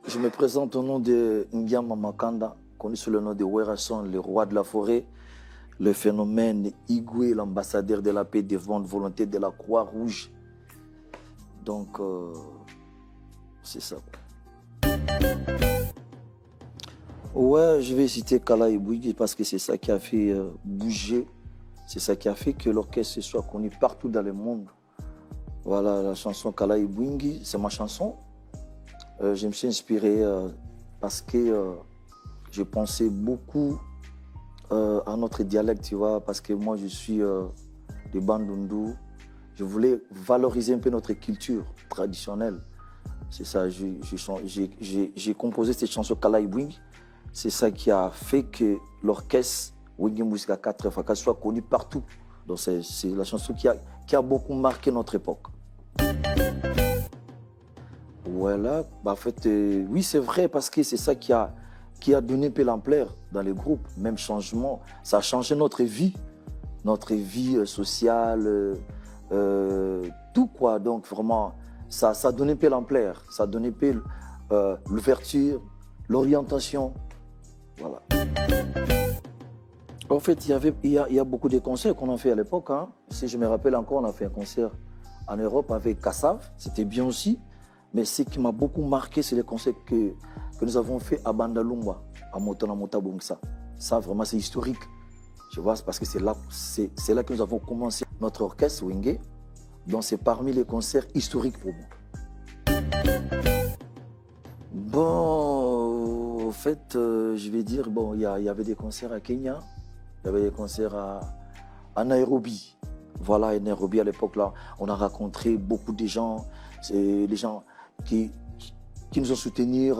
Je me présente au nom de Ngiama Makanda, connu sous le nom de Werason, le roi de la forêt, le phénomène Igwe, l'ambassadeur de la paix devant volonté de la Croix-Rouge. Donc, c'est ça. Ouais, je vais citer Kala Ibouigi parce que c'est ça qui a fait bouger, c'est ça qui a fait que l'orchestre soit connu partout dans le monde. Voilà, la chanson Kala Ibouigi, c'est ma chanson. Je me suis inspiré parce que je pensais beaucoup à notre dialecte, tu vois, parce que moi je suis de Bandundu. Je voulais valoriser un peu notre culture traditionnelle. C'est ça, j'ai composé cette chanson Kala Ibouigi. C'est ça qui a fait que l'orchestre Wenge Musica 4x4 soit connu partout. Donc c'est la chanson qui a beaucoup marqué notre époque. Voilà, bah en fait, oui, c'est vrai, parce que c'est ça qui a donné un peu l'ampleur dans les groupes. Même changement, ça a changé notre vie sociale, tout quoi. Donc vraiment, ça a donné un peu l'ampleur, ça a donné un peu l'ouverture, l'orientation. Voilà. En fait, il y a beaucoup de concerts qu'on a fait à l'époque. Hein. Si je me rappelle encore, on a fait un concert en Europe avec Kassav, c'était bien aussi. Mais ce qui m'a beaucoup marqué, c'est les concerts que nous avons fait à Bandalungwa, à Motona Motabongsa. Ça, vraiment, c'est historique. Je vois, parce que c'est là que nous avons commencé notre orchestre Wenge. Donc, c'est parmi les concerts historiques pour moi. Bon, en fait, je vais dire, bon, il y avait des concerts à Kenya, il y avait des concerts à Nairobi. Voilà, à Nairobi, à l'époque, là, on a rencontré beaucoup de gens. C'est les gens qui nous ont soutenus,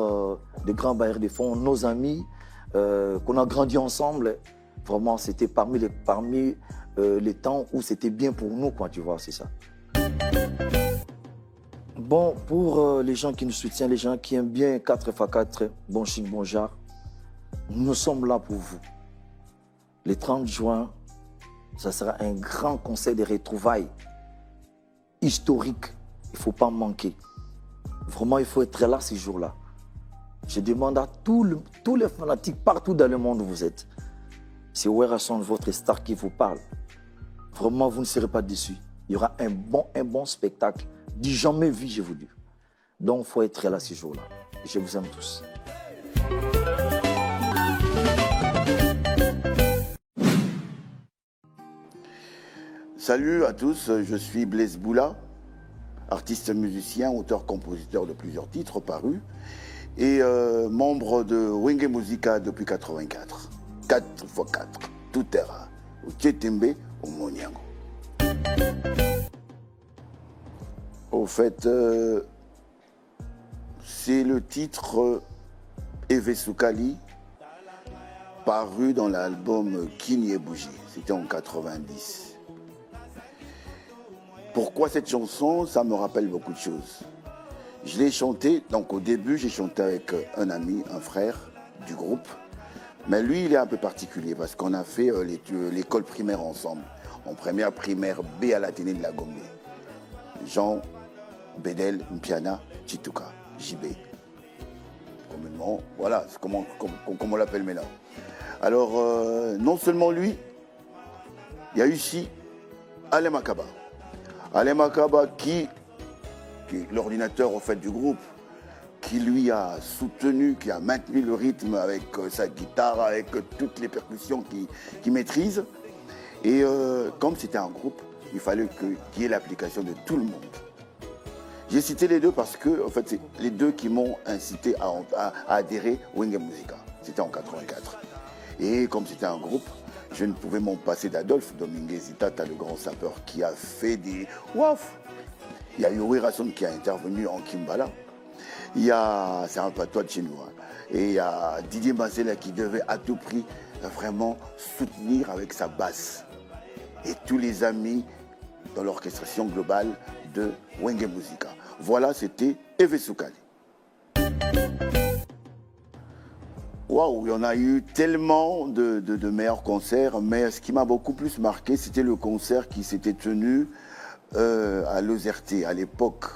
des grands bailleurs de fonds, nos amis, qu'on a grandi ensemble. Vraiment, c'était parmi les temps où c'était bien pour nous, quoi, tu vois, c'est ça. Bon, pour les gens qui nous soutiennent, les gens qui aiment bien 4x4, bon ching, bon jar, nous sommes là pour vous. Le 30 juin, ça sera un grand concert de retrouvailles historique. Il ne faut pas manquer. Vraiment, il faut être là ces jours-là. Je demande à tous les fanatiques partout dans le monde où vous êtes. C'est Werason, votre star, qui vous parle. Vraiment, vous ne serez pas déçus. Il y aura un bon spectacle du jamais vu, je vous dis. Donc, il faut être là ces jours-là. Je vous aime tous. Salut à tous, je suis Blaise Boula, artiste musicien, auteur-compositeur de plusieurs titres parus et membre de Wenge Musica depuis 84. 4x4, tout terrain, au Tchetembe, au Moniango. Au fait, c'est le titre Evesukali, paru dans l'album Kinye Bougie, c'était en 90. Pourquoi cette chanson? Ça me rappelle beaucoup de choses. Je l'ai chantée, donc au début, j'ai chanté avec un ami, un frère du groupe. Mais lui, il est un peu particulier parce qu'on a fait l'école primaire ensemble. En première primaire B à l'Athénée de la Gombe. Jean, Bédel, Mpiana, Chituka, JB. Communément, voilà, c'est comme on l'appelle maintenant. Alors, non seulement lui, il y a eu ici Alain Makaba. Alain Makaba qui est l'ordinateur au fait du groupe, qui lui a soutenu, qui a maintenu le rythme avec sa guitare, avec toutes les percussions qu'il maîtrise. Et comme c'était un groupe, il fallait qu'il y ait l'application de tout le monde. J'ai cité les deux parce que en fait, c'est les deux qui m'ont incité à adhérer au Wenge Musica. C'était en 84. Et comme c'était un groupe, je ne pouvais m'en passer d'Adolphe Dominguez Itata, le grand sapeur, qui a fait des waf. Il y a eu Werason qui a intervenu en Kimbala. C'est un patois de chez nous. Hein. Et il y a Didier Mazella qui devait à tout prix vraiment soutenir avec sa basse. Et tous les amis dans l'orchestration globale de Wenge Musica. Voilà, c'était Evesukali. Waouh, il y en a eu tellement de meilleurs concerts, mais ce qui m'a beaucoup plus marqué, c'était le concert qui s'était tenu à l'OZRT à l'époque,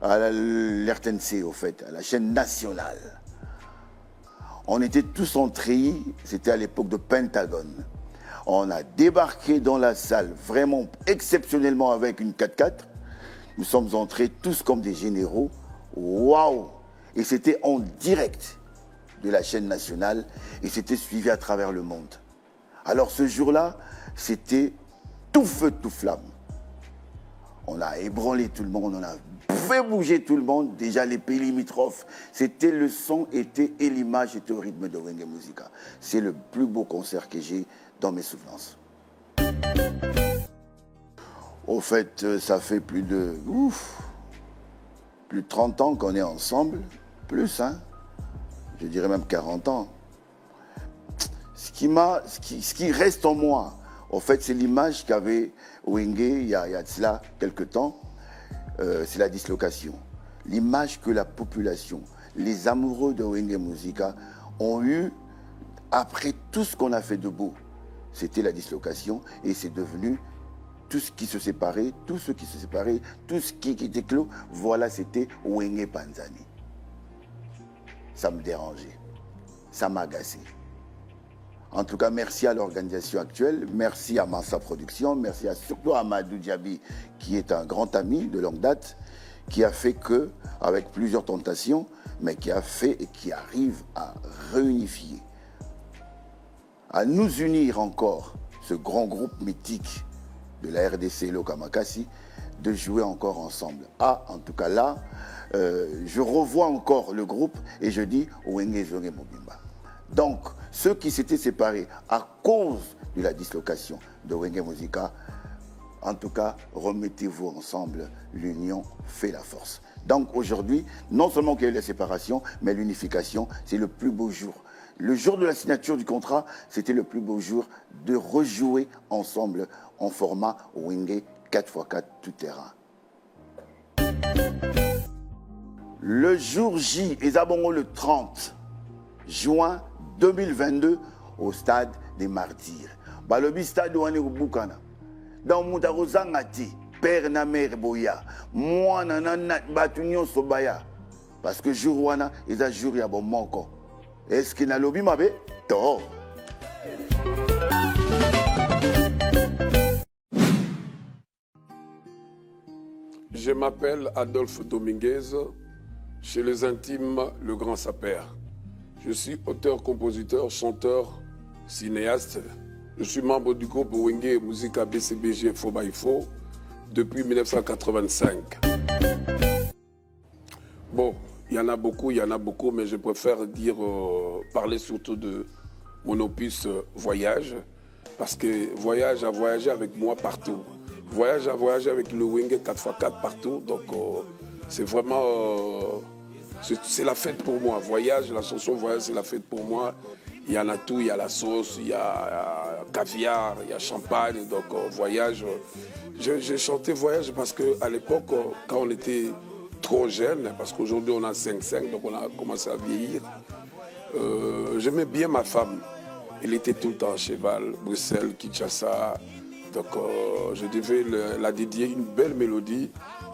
à l'RTNC au fait, à la chaîne nationale. On était tous en treillis, c'était à l'époque de Pentagone. On a débarqué dans la salle vraiment exceptionnellement avec une 4x4. Nous sommes entrés tous comme des généraux. Waouh! Et c'était en direct de la chaîne nationale et c'était suivi à travers le monde. Alors ce jour-là, c'était tout feu, tout flamme. On a ébranlé tout le monde, on a fait bouger tout le monde. Déjà les pays limitrophes, c'était le son était et l'image était au rythme de Wenge Musica. C'est le plus beau concert que j'ai dans mes souvenances. Au fait, ça fait plus de 30 ans qu'on est ensemble, plus, hein. Je dirais même 40 ans. Ce qui reste en moi, en fait, c'est l'image qu'avait Wenge il y a de cela quelques temps. C'est la dislocation. L'image que la population, les amoureux de Wenge Musica ont eu après tout ce qu'on a fait de beau. C'était la dislocation et c'est devenu tout ce qui se séparait, tout ce qui était clos. Voilà, c'était Wenge Panzani. Ça me dérangeait, ça m'agaçait. En tout cas, merci à l'organisation actuelle, merci à Mansa Production, merci surtout à Amadou Diaby, qui est un grand ami de longue date, qui a fait que, avec plusieurs tentations, mais qui a fait et qui arrive à réunifier, à nous unir encore, ce grand groupe mythique de la RDC Lokamakasi, de jouer encore ensemble. Ah, en tout cas là, je revois encore le groupe et je dis Wenge Zonge Mobimba. Donc, ceux qui s'étaient séparés à cause de la dislocation de Wenge Musica, en tout cas, remettez-vous ensemble, l'union fait la force. Donc aujourd'hui, non seulement qu'il y a eu la séparation, mais l'unification, c'est le plus beau jour. Le jour de la signature du contrat, c'était le plus beau jour de rejouer ensemble en format Wenge 4x4 tout terrain. Le jour J, et d'abord le 30 juin 2022 au stade des Martyrs. Balobi stade wane Bukana. Dans Moutarozangati, père na mère boya, moi nana batunyo sobaya. Parce que jour wana, ils a jour ya bon manko. Est-ce qu'il n'a lobby mabe? Tort. Je m'appelle Adolphe Dominguez, chez les intimes Le Grand Saper. Je suis auteur, compositeur, chanteur, cinéaste. Je suis membre du groupe Wenge Musica BCBG Fobaifo depuis 1985. Bon, il y en a beaucoup, mais je préfère parler surtout de mon opus Voyage, parce que Voyage a voyagé avec moi partout. Voyage a voyagé avec le Wenge 4x4 partout, donc c'est vraiment... c'est la fête pour moi. Voyage, la chanson Voyage, c'est la fête pour moi. Il y en a tout, il y a la sauce, il y a caviar, il y a champagne, donc Voyage. J'ai chanté Voyage parce qu'à l'époque, quand on était trop jeune, parce qu'aujourd'hui on a 5-5, donc on a commencé à vieillir, j'aimais bien ma femme. Elle était tout le temps à cheval, Bruxelles, Kinshasa. Donc je devais la dédier une belle mélodie,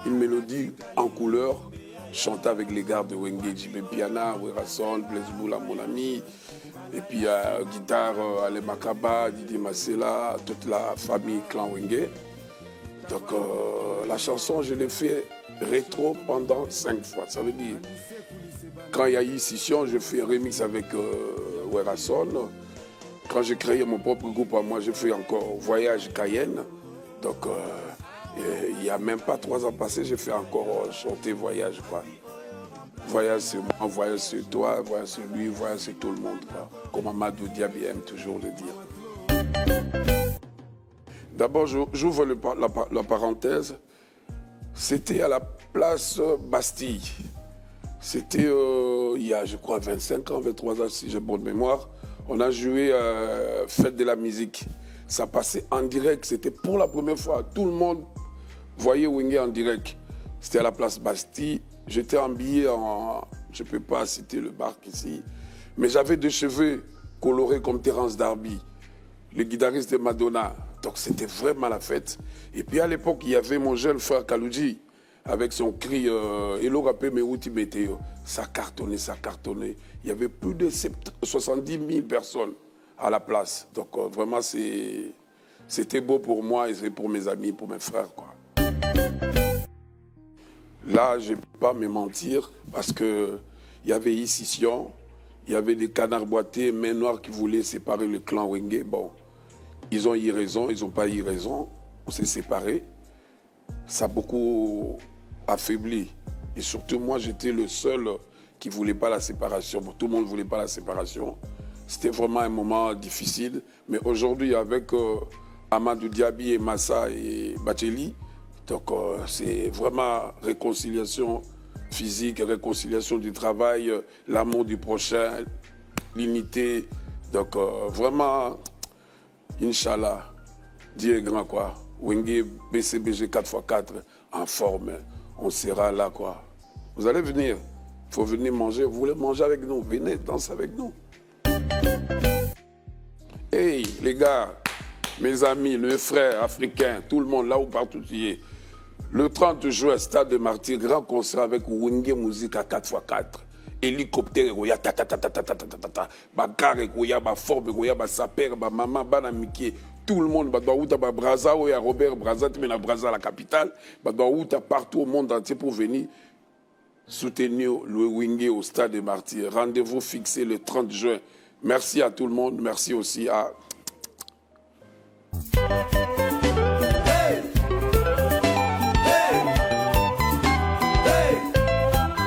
une mélodie en couleur, chantée avec les gars de Wenge, Jimé Piana, Werason, Blaise Boula, mon ami, et puis guitare, Ale Makaba, Didier Massela, toute la famille clan Wenge. Donc la chanson, je l'ai fait rétro pendant 5 fois. Ça veut dire, quand il y a eu Scission, je fais un remix avec Werason. Quand j'ai créé mon propre groupe à moi, j'ai fait encore Voyage Cayenne. Donc, il n'y a même pas 3 ans passés, j'ai fait encore chanter Voyage, quoi. Voyage c'est moi, voyage c'est toi, voyage c'est lui, voyage c'est tout le monde, quoi. Comme Amadou Diaby aime toujours le dire. D'abord, j'ouvre la parenthèse. C'était à la place Bastille. C'était il y a, je crois, 25 ans, 23 ans, si j'ai bonne mémoire. On a joué Fête de la musique. Ça passait en direct. C'était pour la première fois. Tout le monde voyait Wenge en direct. C'était à la place Bastille. J'étais habillé en... Je ne peux pas citer le bar ici. Mais j'avais des cheveux colorés comme Terence Darby, le guitariste de Madonna. Donc c'était vraiment la fête. Et puis à l'époque, il y avait mon jeune frère Kaloudji, avec son cri Hello Rapé Mewuti Météo. Ça cartonnait, ça cartonnait. Il y avait plus de 70 000 personnes à la place. Donc vraiment, c'était beau pour moi et pour mes amis, pour mes frères, quoi. Là, je ne peux pas me mentir parce qu'il y avait Ici-Sion, il y avait des canards boités, mains noires qui voulaient séparer le clan Wenge. Bon, ils ont eu raison, ils n'ont pas eu raison. On s'est séparés. Ça a beaucoup affaibli. Et surtout, moi, j'étais le seul qui ne voulait pas la séparation. Bon, tout le monde ne voulait pas la séparation. C'était vraiment un moment difficile. Mais aujourd'hui, avec Amadou Diaby et Massa et Bacheli, donc c'est vraiment réconciliation physique, réconciliation du travail, l'amour du prochain, l'unité. Donc vraiment, Inch'Allah, Dieu est grand, quoi. Wenge BCBG 4x4 en forme, on sera là, quoi. Vous allez venir, il faut venir manger, vous voulez manger avec nous, venez danser avec nous. Hey les gars, mes amis, mes frères africains, tout le monde là où partout tu es. Le 30 juin, Stade de Martyrs, grand concert avec Wenge Musique à 4x4. Hélicoptère, il y a ta ta ta ta ta ta ta ta ta. Bakar, il y a ma forme, il y a ma saper, ma maman, ma Mickey. Tout le monde, bah doit où t'as Brazza, où il y a Robert Brazza, tu mets la Brazza la capitale. Bah doit où t'as partout au monde entier pour venir soutenir le Wenge au Stade de Martyrs. Rendez-vous fixé le 30 juin. Merci à tout le monde, merci aussi à